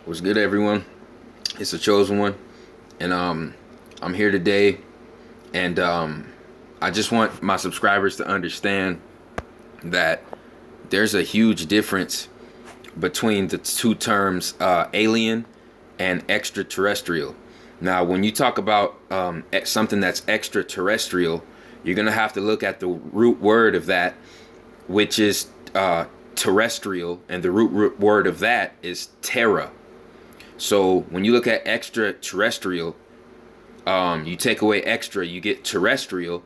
What's good, everyone? It's the chosen one, and I'm here today, and I just want my subscribers to understand that there's a huge difference between the two terms, alien and extraterrestrial. Now, when you talk about something that's extraterrestrial, you're gonna have to look at the root word of that, which is terrestrial, and the root word of that is terra. So when you look at extraterrestrial, you take away extra, you get terrestrial.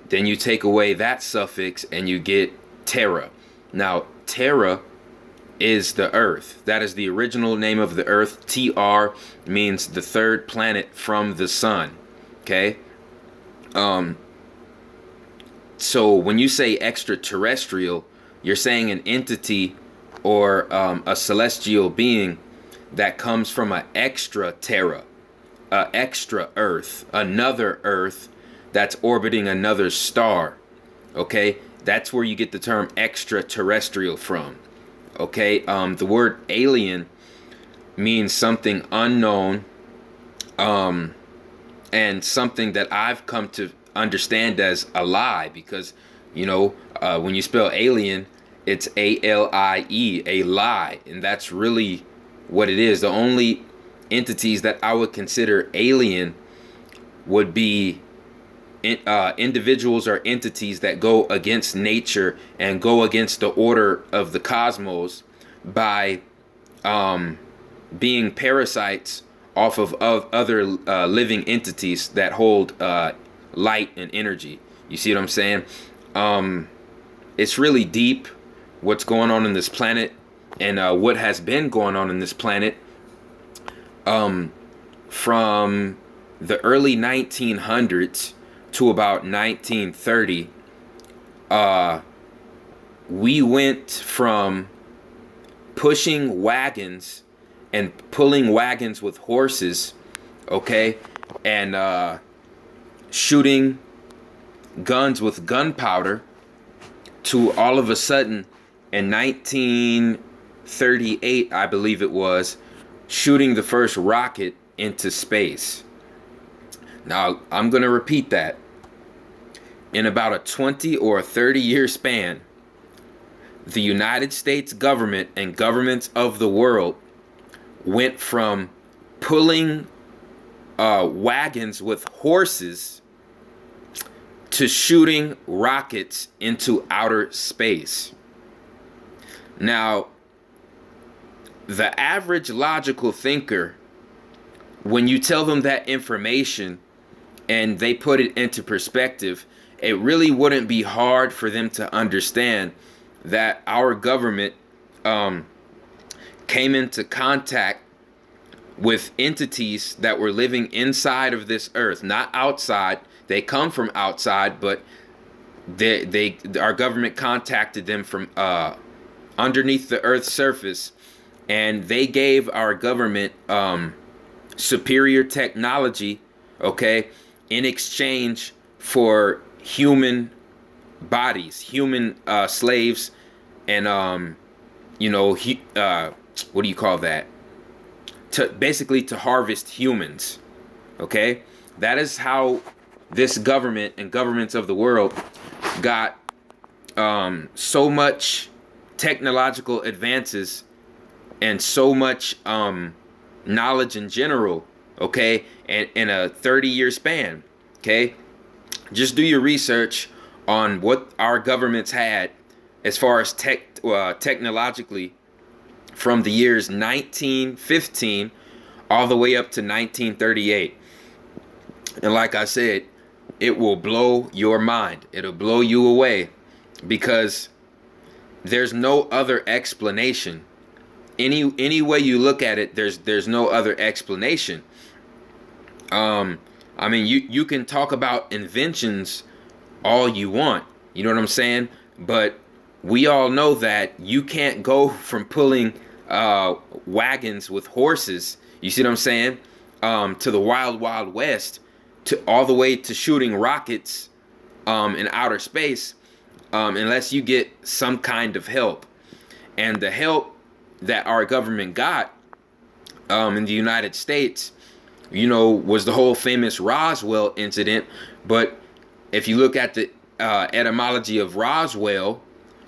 Then you take away that suffix and you get terra. Now, terra is the Earth. That is the original name of the Earth. TR means the third planet from the sun. Okay. Um, so when you say extraterrestrial, you're saying an entity or a celestial being that comes from an extra terra, a extra Earth, another Earth that's orbiting another star. Okay, that's where you get the term extraterrestrial from. Okay, the word alien means something unknown, and something that I've come to understand as a lie because, when you spell alien, it's ALIE, a lie, and that's really what it is. The only entities that I would consider alien would be individuals or entities that go against nature and go against the order of the cosmos by being parasites off of other living entities that hold light and energy. You see what I'm saying? It's really deep what's going on in this planet and what has been going on in this planet from the early 1900s to about 1930. We went from pushing wagons and pulling wagons with horses, okay, and shooting guns with gunpowder to all of a sudden in 1938, I believe it was, shooting the first rocket into space. Now, I'm going to repeat that. In about a 20 or a 30-year span, the United States government and governments of the world went from pulling wagons with horses to shooting rockets into outer space. Now, the average logical thinker, when you tell them that information and they put it into perspective, it really wouldn't be hard for them to understand that our government came into contact with entities that were living inside of this earth, not outside. They come from outside, but our government contacted them from underneath the earth's surface, and they gave our government superior technology, okay, in exchange for human bodies, human slaves, and what do you call that? Basically to harvest humans. Okay, that is how this government and governments of the world got so much technological advances and so much knowledge in general. Okay, and in a 30-year span. Okay, just do your research on what our governments had as far as technologically from the years 1915 all the way up to 1938. And like I said, it will blow your mind. It'll blow you away because there's no other explanation. Any way you look at it, there's no other explanation. I mean, you can talk about inventions all you want. You know what I'm saying? But we all know that you can't go from pulling wagons with horses, you see what I'm saying, to the wild, wild west, to all the way to shooting rockets in outer space, unless you get some kind of help. And the help that our government got in the United States, was the whole famous Roswell incident. But if you look at the etymology of Roswell,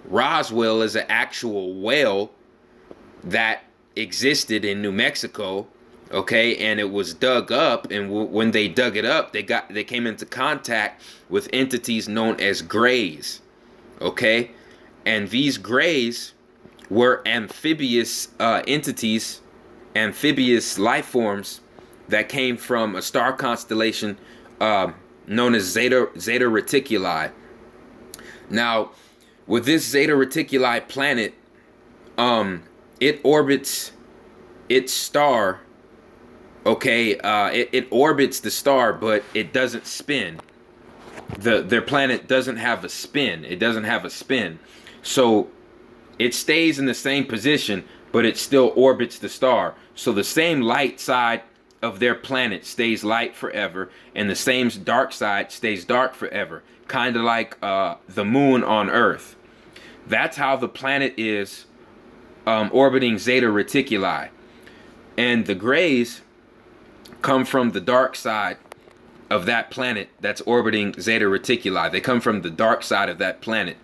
Roswell is an actual well that existed in New Mexico, okay, and it was dug up, and when they dug it up, they came into contact with entities known as grays, okay, and these grays were amphibious entities, amphibious life forms that came from a star constellation known as Zeta Reticuli. Now, with this Zeta Reticuli planet, it orbits its star. Okay, it orbits the star, but it doesn't spin. Their planet doesn't have a spin. It doesn't have a spin, so it stays in the same position, but it still orbits the star. So the same light side of their planet stays light forever, and the same dark side stays dark forever. Kind of like the moon on Earth. That's how the planet is orbiting Zeta Reticuli. And the grays come from the dark side of that planet that's orbiting Zeta Reticuli. They come from the dark side of that planet.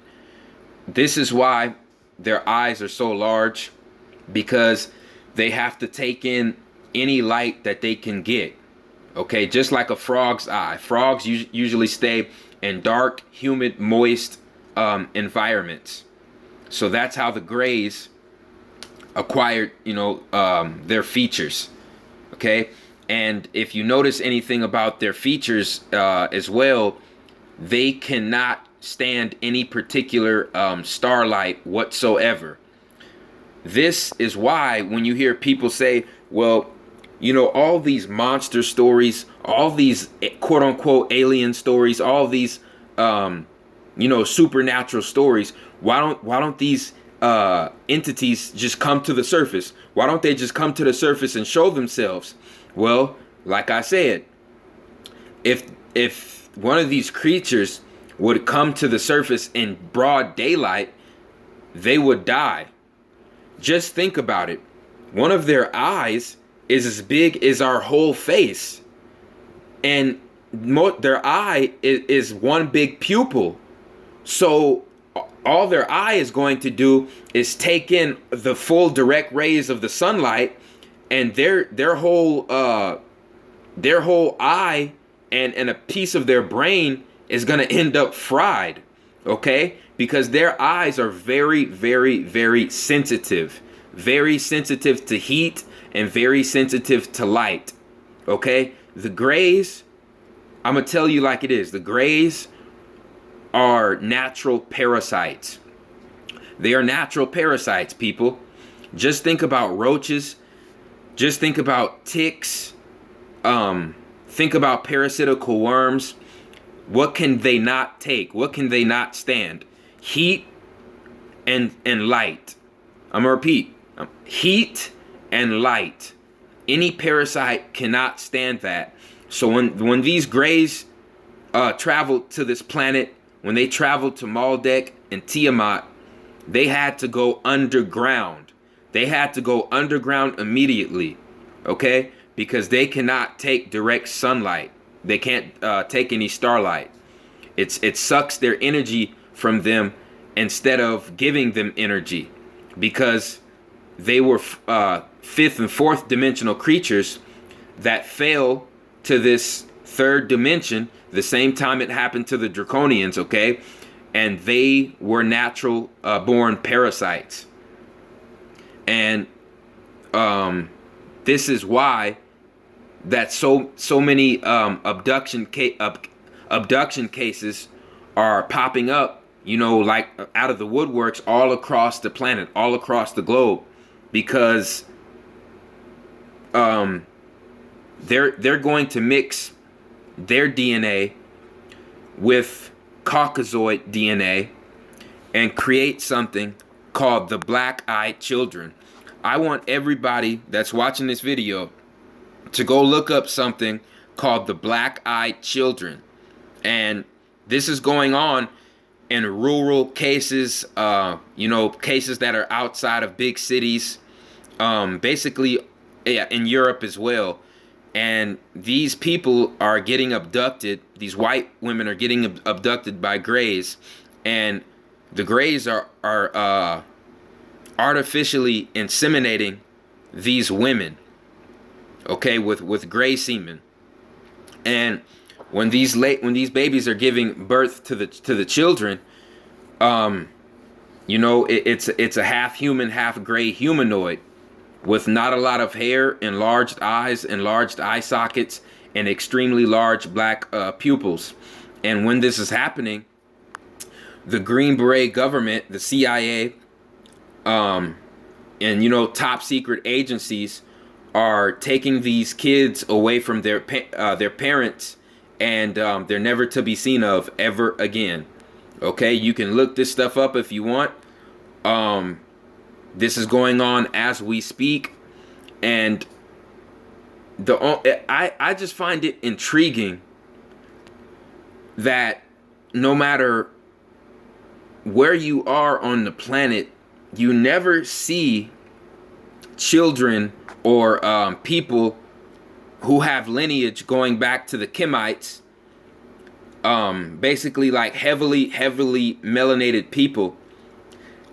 This is why their eyes are so large, because they have to take in any light that they can get. Okay, just like a frog's eye. Frogs usually stay in dark, humid, moist environments. So that's how the grays acquired, their features. Okay, and if you notice anything about their features as well, they cannot stand any particular starlight whatsoever. This is why when you hear people say, well, all these monster stories, all these quote unquote alien stories, all these supernatural stories, why don't these entities just come to the surface? Why don't they just come to the surface and show themselves? Well, like I said, if one of these creatures would come to the surface in broad daylight, they would die. Just think about it. One of their eyes is as big as our whole face, and their eye is one big pupil. So all their eye is going to do is take in the full direct rays of the sunlight, and their whole eye and a piece of their brain is going to end up fried, okay? Because their eyes are very, very, very sensitive to heat and very sensitive to light, okay? The grays, I'm going to tell you like it is. The grays are natural parasites. They are natural parasites, people. Just think about roaches. Just think about ticks. Think about parasitical worms. What can they not take? What can they not stand? Heat and light. I'm gonna repeat. Heat and light. Any parasite cannot stand that. So when these grays traveled to this planet, when they traveled to Maldek and Tiamat, they had to go underground. They had to go underground immediately, okay? Because they cannot take direct sunlight. They can't take any starlight. It sucks their energy from them instead of giving them energy, because they were fifth and fourth dimensional creatures that fell to this third dimension the same time it happened to the Draconians, okay? And they were natural born parasites. And this is why that so many abduction cases are popping up, like out of the woodworks all across the planet, all across the globe, because they're going to mix their DNA with Caucasoid DNA and create something called the Black-Eyed Children. I want everybody that's watching this video to go look up something called the Black-Eyed Children. And this is going on in rural cases, cases that are outside of big cities. Basically, yeah, in Europe as well. And these people are getting abducted. These white women are getting abducted by Greys, and the Greys are artificially inseminating these women, okay, with Grey semen. And when these babies are giving birth to the children, you know, it's a half human, half Grey humanoid with not a lot of hair, enlarged eyes, enlarged eye sockets, and extremely large black pupils. And when this is happening, the Green Beret government, the CIA, and you know, top secret agencies are taking these kids away from their parents, and they're never to be seen of ever again. Okay, you can look this stuff up if you want. This is going on as we speak, and I just find it intriguing that no matter where you are on the planet, you never see children or people who have lineage going back to the Kemites, basically like heavily melanated people.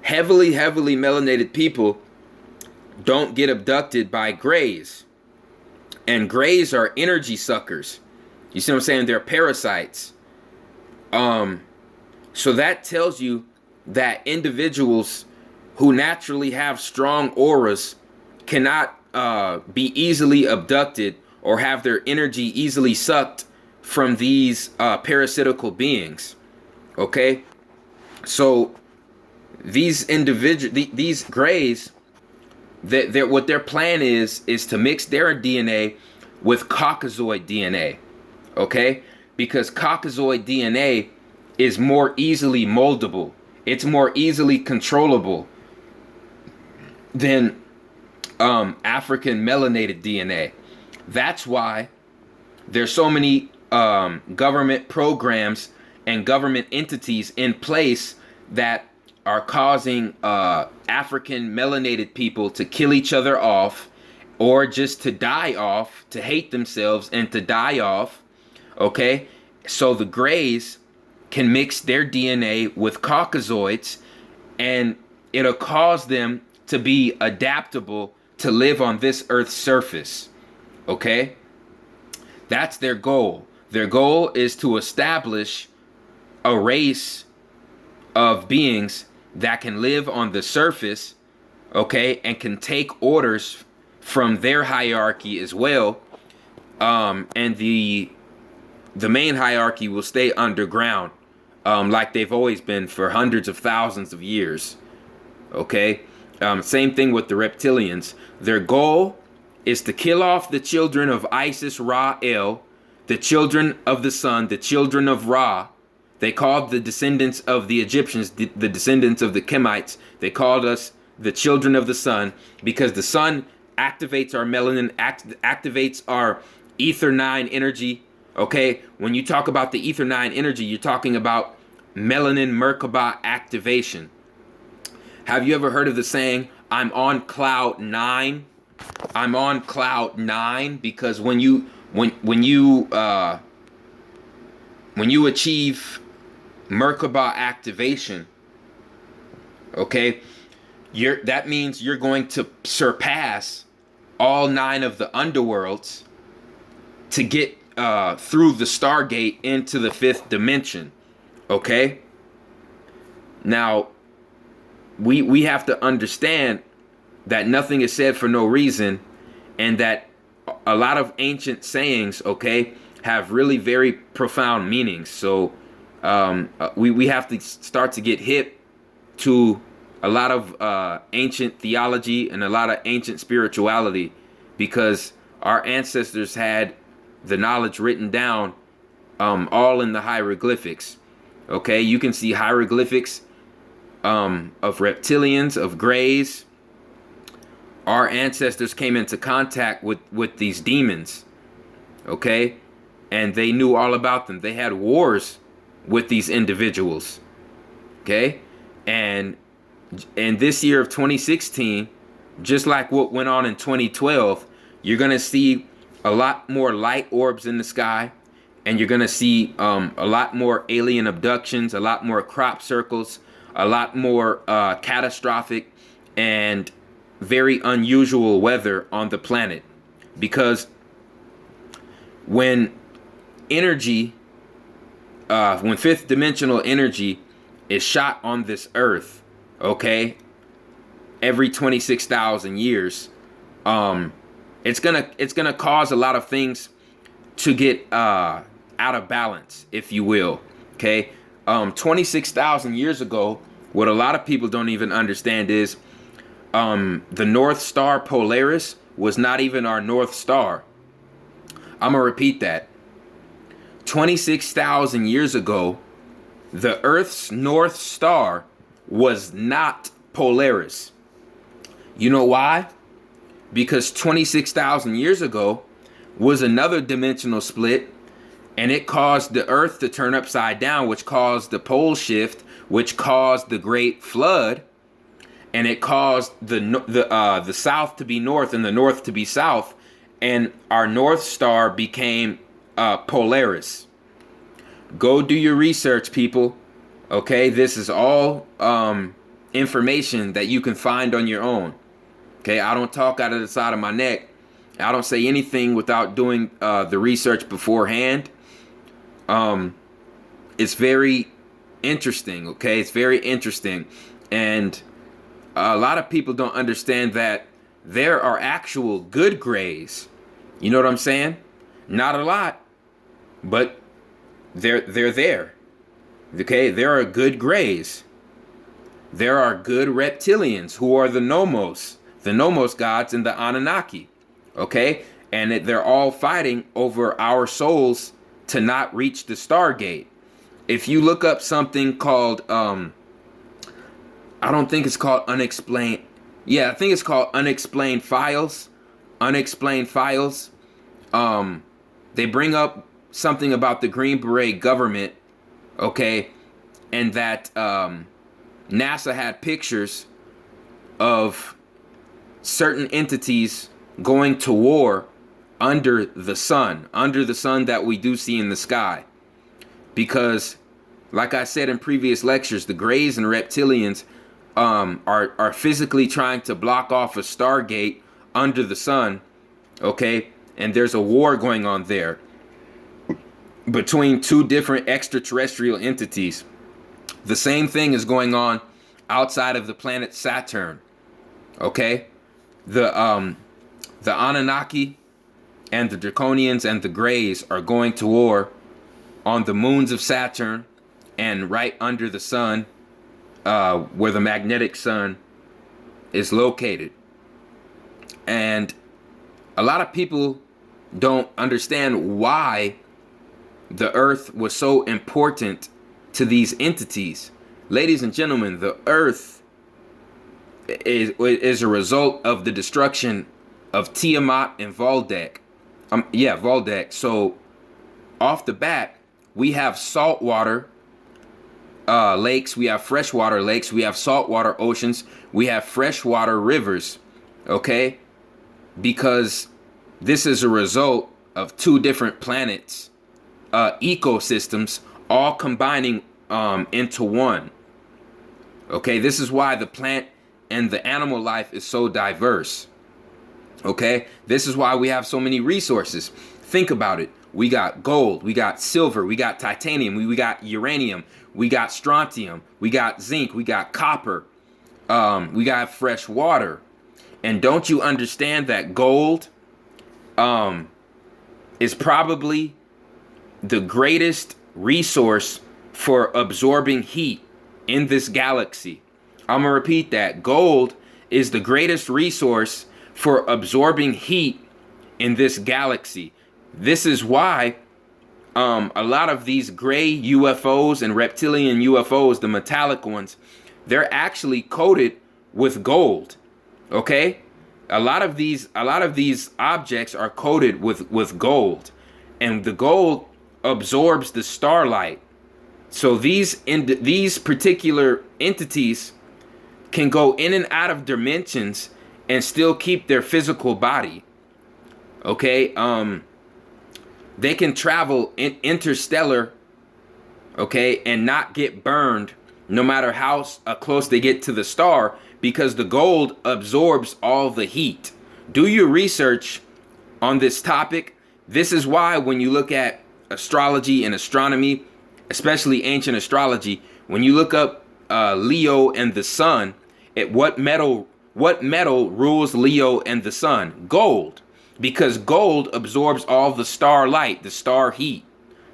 Heavily melanated people don't get abducted by Greys. And Greys are energy suckers. You see what I'm saying? They're parasites. So that tells you that individuals who naturally have strong auras cannot be easily abducted or have their energy easily sucked from these parasitical beings. Okay? So these these Greys, that what their plan is to mix their DNA with Caucasoid DNA, okay? Because Caucasoid DNA is more easily moldable. It's more easily controllable than African melanated DNA. That's why there's so many government programs and government entities in place that are causing African melanated people to kill each other off, or just to die off, to hate themselves and to die off, okay? So the Greys can mix their DNA with Caucasoids, and it'll cause them to be adaptable to live on this Earth's surface, okay? That's their goal. Their goal is to establish a race of beings that can live on the surface, okay, and can take orders from their hierarchy as well. And the main hierarchy will stay underground, like they've always been for hundreds of thousands of years. Okay, same thing with the reptilians. Their goal is to kill off the children of Isis, Ra, El, the children of the sun, the children of Ra. They called the descendants of the Egyptians the descendants of the Kemites. They called us the children of the sun because the sun activates our melanin, activates our ether 9 energy. Okay, when you talk about the ether 9 energy, you're talking about melanin Merkaba activation. Have you ever heard of the saying, I'm on cloud 9? I'm on cloud 9 because when you achieve Merkaba activation, okay, that means you're going to surpass all 9 of the underworlds to get through the Stargate into the 5th dimension. Okay, now we have to understand that nothing is said for no reason, and that a lot of ancient sayings, okay, have really very profound meanings. So we have to start to get hip to a lot of ancient theology and a lot of ancient spirituality, because our ancestors had the knowledge written down, all in the hieroglyphics. Okay, you can see hieroglyphics of reptilians, of Greys. Our ancestors came into contact with these demons, okay, and they knew all about them. They had wars with these individuals, okay, and in this year of 2016, just like what went on in 2012, You're going to see a lot more light orbs in the sky, and you're going to see a lot more alien abductions, a lot more crop circles, a lot more catastrophic and very unusual weather on the planet. Because when energy, when fifth dimensional energy is shot on this earth, okay, every 26,000 years, it's gonna cause a lot of things to get out of balance, if you will. Okay, 26,000 years ago, what a lot of people don't even understand is the North Star Polaris was not even our North Star. I'm gonna repeat that. 26,000 years ago, the Earth's North Star was not Polaris. You know why? Because 26,000 years ago was another dimensional split, and it caused the Earth to turn upside down, which caused the pole shift, which caused the Great Flood, and it caused the South to be North and the North to be South, and our North Star became Polaris. Go do your research, people. Okay, this is all information that you can find on your own. Okay, I don't talk out of the side of my neck. I don't say anything without doing the research beforehand. It's very interesting, okay? It's very interesting. And a lot of people don't understand that there are actual good grays. You know what I'm saying? Not a lot, but they're there. Okay, there are good grays. There are good reptilians who are the Nomos gods and the Anunnaki. Okay, and they're all fighting over our souls to not reach the Stargate. If you look up something called I don't think it's called Unexplained. Yeah, I think it's called Unexplained Files. Unexplained Files. They bring up something about the Green Beret government, okay, and that NASA had pictures of certain entities going to war under the sun that we do see in the sky. Because, like I said in previous lectures, the Greys and Reptilians are physically trying to block off a Stargate under the sun, okay? And there's a war going on there between two different extraterrestrial entities. The same thing is going on outside of the planet Saturn, okay? The Anunnaki and the Draconians and the Greys are going to war on the moons of Saturn and right under the sun, where the magnetic sun is located. And a lot of people don't understand why the Earth was so important to these entities. Ladies and gentlemen, the Earth is a result of the destruction of Tiamat and Valdek. Valdek. So off the bat, we have saltwater lakes, we have freshwater lakes, we have saltwater oceans, we have freshwater rivers, okay? Because this is a result of two different planets, ecosystems, all combining into one. Okay, this is why the plant and the animal life is so diverse. Okay, this is why we have so many resources. Think about it. We got gold, we got silver, we got titanium, we got uranium, we got strontium, we got zinc, we got copper, we got fresh water. And don't you understand that gold is probably the greatest resource for absorbing heat in this galaxy? I'm gonna repeat that. Gold is the greatest resource for absorbing heat in this galaxy. This is why a lot of these gray UFOs and reptilian UFOs, the metallic ones, they're actually coated with gold. Okay? A lot of these objects are coated with gold, and the gold absorbs the starlight. So these particular entities can go in and out of dimensions and still keep their physical body. Okay, they can travel interstellar, okay, and not get burned no matter how close they get to the star, because the gold absorbs all the heat. Do your research on this topic. This is why when you look at astrology and astronomy, especially ancient astrology, when you look up Leo and the sun, what metal rules Leo and the sun? Gold. Because gold absorbs all the star light, the star heat.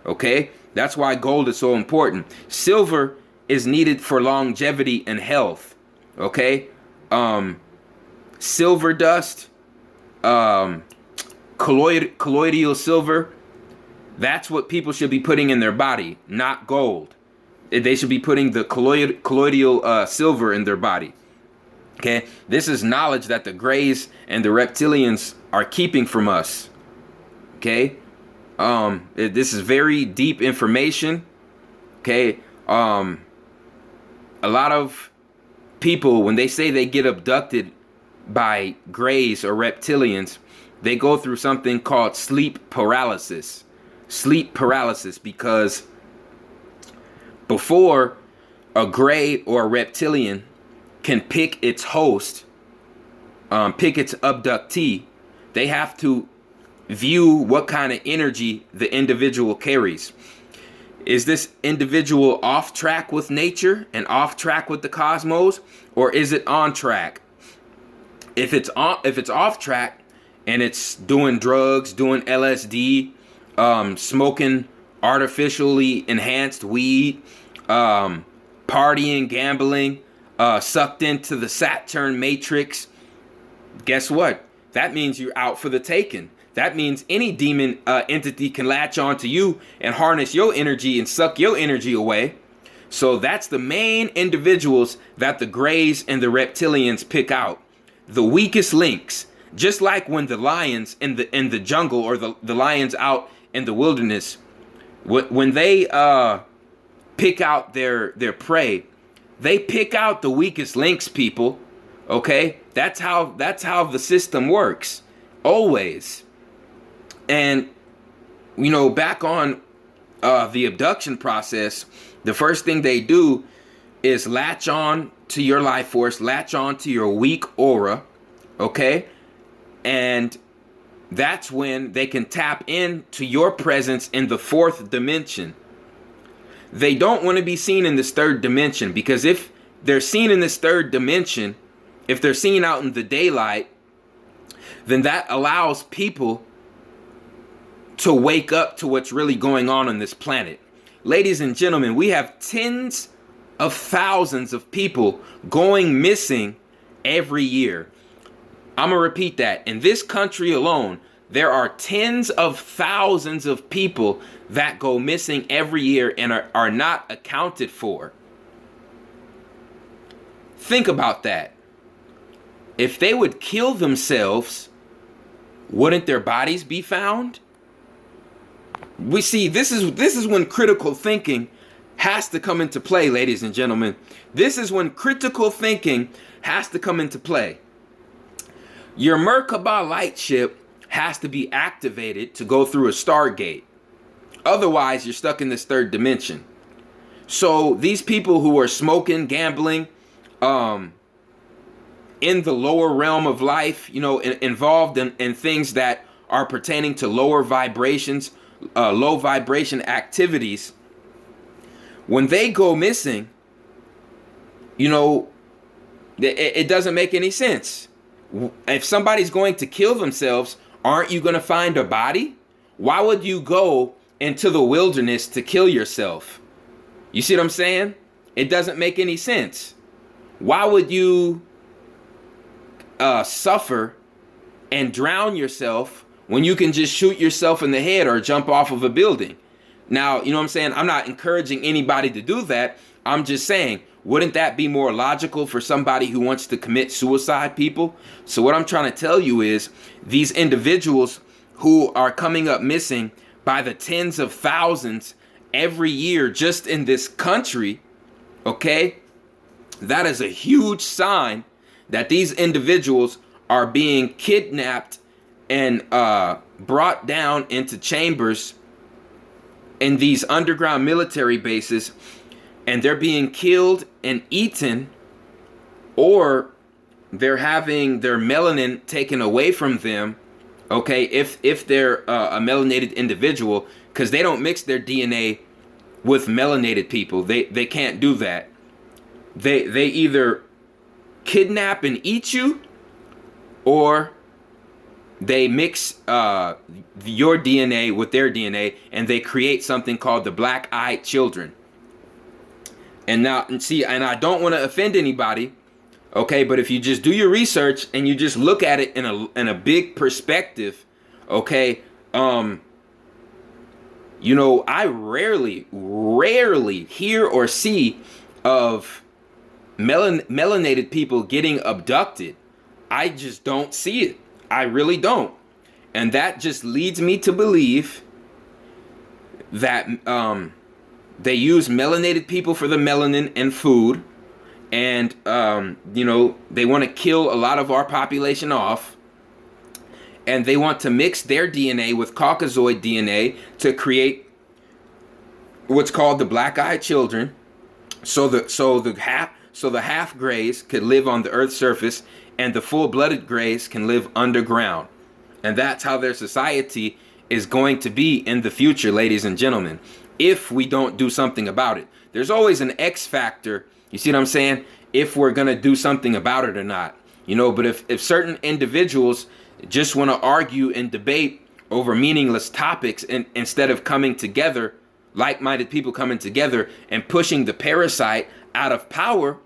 Okay? That's why gold is so important. Silver is needed for longevity and health. Okay? Silver dust, colloidal silver, that's what people should be putting in their body, not gold. They should be putting the colloidal silver in their body. Okay, this is knowledge that the Greys and the reptilians are keeping from us. Okay, this is very deep information. Okay, a lot of people, when they say they get abducted by Greys or reptilians, they go through something called sleep paralysis. Sleep paralysis, because before a Grey or a reptilian can pick its host, pick its abductee, they have to view what kind of energy the individual carries. Is this individual off track with nature and off track with the cosmos, or is it on track? If it's off track and it's doing drugs, doing LSD, smoking artificially enhanced weed, partying, gambling, sucked into the Saturn matrix, guess what? That means you're out for the taking. That means any demon entity can latch onto you and harness your energy and suck your energy away. So that's the main individuals that the Greys and the reptilians pick out. The weakest links. Just like when the lions in the jungle, or the lions out in the wilderness, when they pick out their prey, they pick out the weakest links, people. Okay? That's how the system works. Always. And, you know, back on the abduction process, the first thing they do is latch on to your life force, latch on to your weak aura, okay? And that's when they can tap into your presence in the fourth dimension. They don't want to be seen in this third dimension, because if they're seen in this third dimension, if they're seen out in the daylight, then that allows people to wake up to what's really going on this planet. Ladies and gentlemen, we have tens of thousands of people going missing every year. I'm gonna repeat that. In this country alone, there are tens of thousands of people that go missing every year and are not accounted for. Think about that. If they would kill themselves, wouldn't their bodies be found? We see, this is when critical thinking has to come into play, ladies and gentlemen. This is when critical thinking has to come into play. Your Merkaba light ship has to be activated to go through a Stargate. Otherwise, you're stuck in this third dimension. So these people who are smoking, gambling, in the lower realm of life, you know, involved in things that are pertaining to lower vibrations, low vibration activities, when they go missing, you know, it doesn't make any sense. If somebody's going to kill themselves, aren't you going to find a body? Why would you go into the wilderness to kill yourself? You see what I'm saying? It doesn't make any sense. Why would you suffer and drown yourself when you can just shoot yourself in the head or jump off of a building? Now, you know what I'm saying? I'm not encouraging anybody to do that. I'm just saying, wouldn't that be more logical for somebody who wants to commit suicide, people? So what I'm trying to tell you is, these individuals who are coming up missing by the tens of thousands every year just in this country, okay, that is a huge sign that these individuals are being kidnapped and brought down into chambers in these underground military bases, and they're being killed and eaten, or they're having their melanin taken away from them, okay, if they're a melanated individual, because they don't mix their DNA with melanated people. They can't do that. They either kidnap and eat you, or they mix your DNA with their DNA, and they create something called the black-eyed children. And now, see, and I don't want to offend anybody, okay, but if you just do your research and you just look at it in a big perspective, okay, you know, I rarely hear or see of melanated people getting abducted. I just don't see it. I really don't. And that just leads me to believe that they use melanated people for the melanin and food. And, you know, they want to kill a lot of our population off. And they want to mix their DNA with Caucasoid DNA to create what's called the black-eyed children. So the half grays could live on the Earth's surface, and the full-blooded grays can live underground. And that's how their society is going to be in the future, ladies and gentlemen, if we don't do something about it. There's always an X factor, you see what I'm saying, if we're going to do something about it or not. You know, but if certain individuals just want to argue and debate over meaningless topics instead of coming together, like-minded people coming together and pushing the parasite out of power,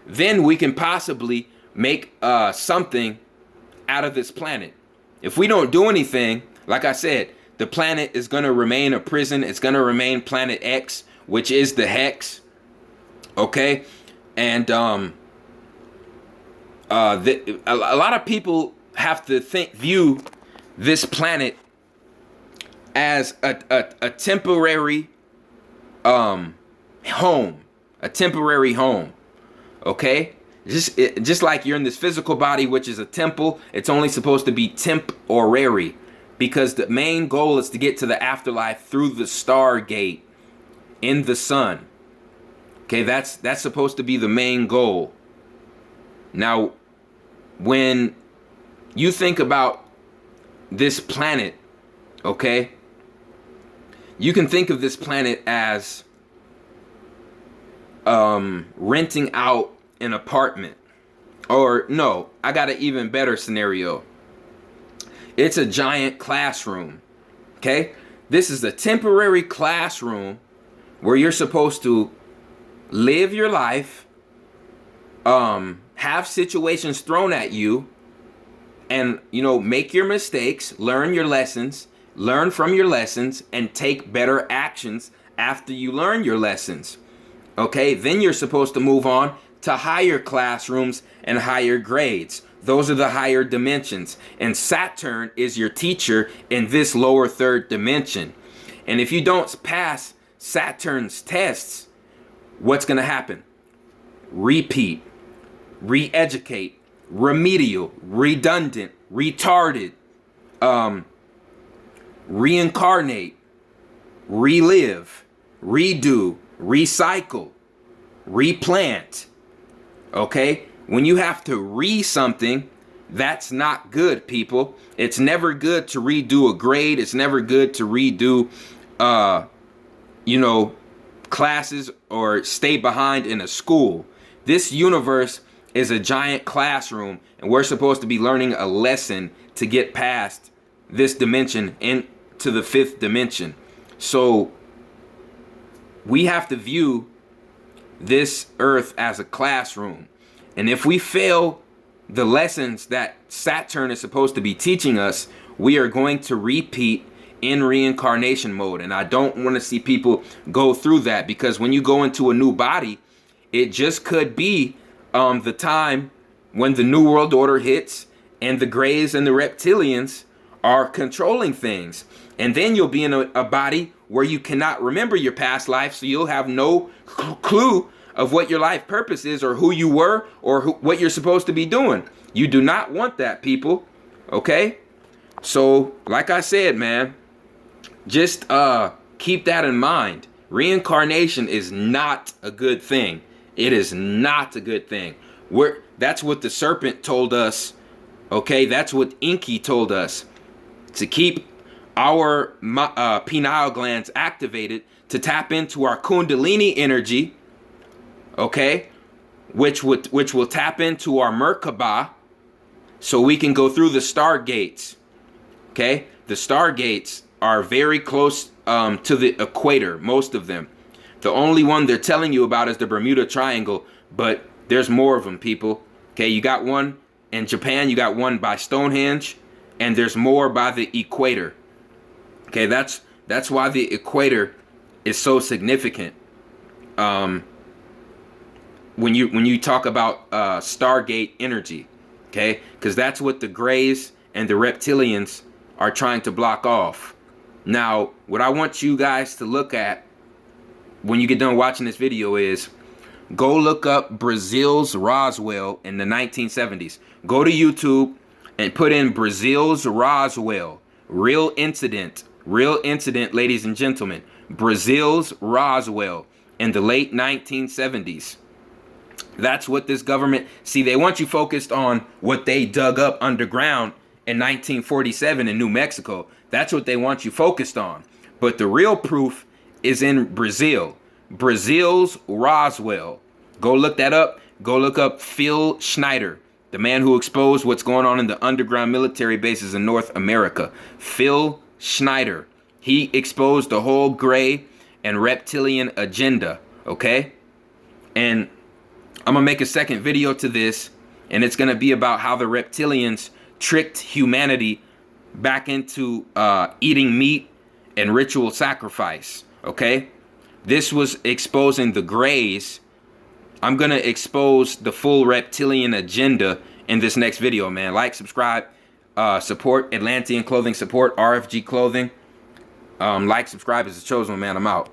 then we can possibly make something out of this planet. If we don't do anything, like I said, the planet is going to remain a prison. It's going to remain Planet X, which is the hex. Okay? And a lot of people have to view this planet as a temporary home, a temporary home. Okay? Just like you're in this physical body, which is a temple, it's only supposed to be temporary, because the main goal is to get to the afterlife through the Stargate in the sun. Okay, that's supposed to be the main goal. Now, when you think about this planet, okay, you can think of this planet as renting out an apartment. Or no, I got an even better scenario. It's a giant classroom. Okay? This is a temporary classroom where you're supposed to live your life, have situations thrown at you, and, you know, make your mistakes, learn your lessons, learn from your lessons, and take better actions after you learn your lessons. Okay? Then you're supposed to move on to higher classrooms and higher grades. Those are the higher dimensions. And Saturn is your teacher in this lower third dimension. And if you don't pass Saturn's tests, what's going to happen? Repeat, re-educate, remedial, redundant, retarded, reincarnate, relive, redo, recycle, replant. Okay? When you have to something, that's not good, people. It's never good to redo a grade. It's never good to redo, you know, classes or stay behind in a school. This universe is a giant classroom, and we're supposed to be learning a lesson to get past this dimension into the fifth dimension. So we have to view this earth as a classroom. And if we fail the lessons that Saturn is supposed to be teaching us, we are going to repeat in reincarnation mode. And I don't want to see people go through that, because when you go into a new body, it just could be the time when the New World Order hits and the Greys and the reptilians are controlling things. And then you'll be in a body where you cannot remember your past life, so you'll have no clue of what your life purpose is, or who you were, or what you're supposed to be doing. You do not want that, people. Okay? So, like I said, man, just keep that in mind. Reincarnation is not a good thing. It is not a good thing. That's what the serpent told us. Okay, that's what Inky told us, to keep our pineal glands activated, to tap into our kundalini energy. Okay, which will tap into our Merkaba, so we can go through the stargates. Okay, the stargates are very close to the equator, most of them. The only one they're telling you about is the Bermuda Triangle, but there's more of them, people. Okay, you got one in Japan, you got one by Stonehenge, and there's more by the equator. Okay, that's why the equator is so significant. When you talk about Stargate energy, okay, because that's what the Greys and the reptilians are trying to block off. Now, what I want you guys to look at when you get done watching this video is, go look up Brazil's Roswell in the 1970s. Go to YouTube and put in Brazil's Roswell. Real incident, ladies and gentlemen. Brazil's Roswell in the late 1970s. That's what this government, see, they want you focused on what they dug up underground in 1947 in New Mexico. That's what they want you focused on. But the real proof is in Brazil. Brazil's Roswell. Go look that up. Go look up Phil Schneider, the man who exposed what's going on in the underground military bases in North America. Phil Schneider. He exposed the whole gray and reptilian agenda, okay? And I'm going to make a second video to this, and it's going to be about how the reptilians tricked humanity back into eating meat and ritual sacrifice, okay? This was exposing the grays. I'm going to expose the full reptilian agenda in this next video, man. Like, subscribe, support Atlantean Clothing, support RFG Clothing. Like, subscribe. It's The Chosen One, man. I'm out.